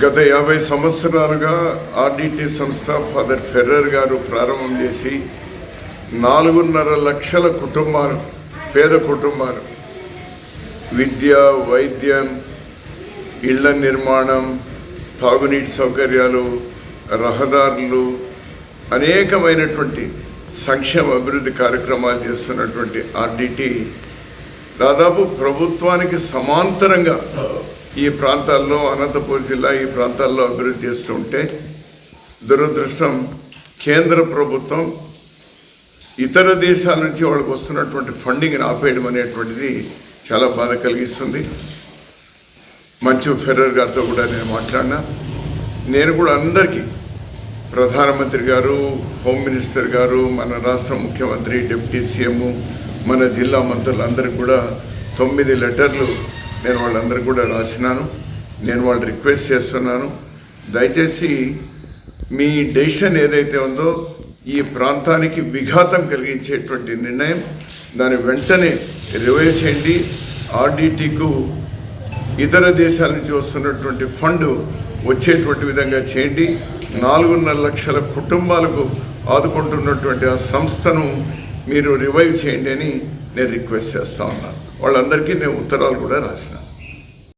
గత 50 సంవత్సరాలుగా ఆర్డిటి సంస్థ ఫాదర్ ఫెర్రర్ గారు ప్రారంభం చేసి 4.5 లక్షల కుటుంబాలు, పేద కుటుంబాలు విద్య, వైద్యం, ఇళ్ల నిర్మాణం, తాగునీటి సౌకర్యాలు, రహదారులు, అనేకమైనటువంటి సంక్షేమ అభివృద్ధి కార్యక్రమాలు చేస్తున్నటువంటి ఆర్డిటి దాదాపు ప్రభుత్వానికి సమాంతరంగా ఈ ప్రాంతాల్లో, అనంతపురం జిల్లా ఈ ప్రాంతాల్లో అభివృద్ధి చేస్తుంటే దురదృష్టం కేంద్ర ప్రభుత్వం ఇతర దేశాల నుంచి వాళ్ళకి వస్తున్నటువంటి ఫండింగ్ని ఆపేయడం అనేటువంటిది చాలా బాధ కలిగిస్తుంది. మంచు ఫెర్రర్ గారితో కూడా నేను మాట్లాడినా. నేను కూడా అందరికీ, ప్రధానమంత్రి గారు, హోమ్ మినిస్టర్ గారు, మన రాష్ట్ర ముఖ్యమంత్రి, డిప్యూటీ సీఎం, మన జిల్లా మంత్రులందరికీ కూడా 9 లెటర్లు నేను వాళ్ళందరికీ కూడా రాసినాను. నేను వాళ్ళు రిక్వెస్ట్ చేస్తున్నాను, దయచేసి మీ డెసిషన్ ఏదైతే ఉందో ఈ ప్రాంతానికి విఘాతం కలిగించేటువంటి నిర్ణయం దాన్ని వెంటనే రివైవ్ చేయండి. ఆర్డిటికు ఇతర దేశాల నుంచి వస్తున్నటువంటి ఫండ్ వచ్చేటువంటి విధంగా చేయండి. 4.5 లక్షల కుటుంబాలకు ఆదుకుంటున్నటువంటి ఆ సంస్థను మీరు రివైవ్ చేయండి అని నేను రిక్వెస్ట్ చేస్తూ ఉన్నాను. వాళ్ళందరికీ నేను ఉత్తరాలు కూడా రాసిన.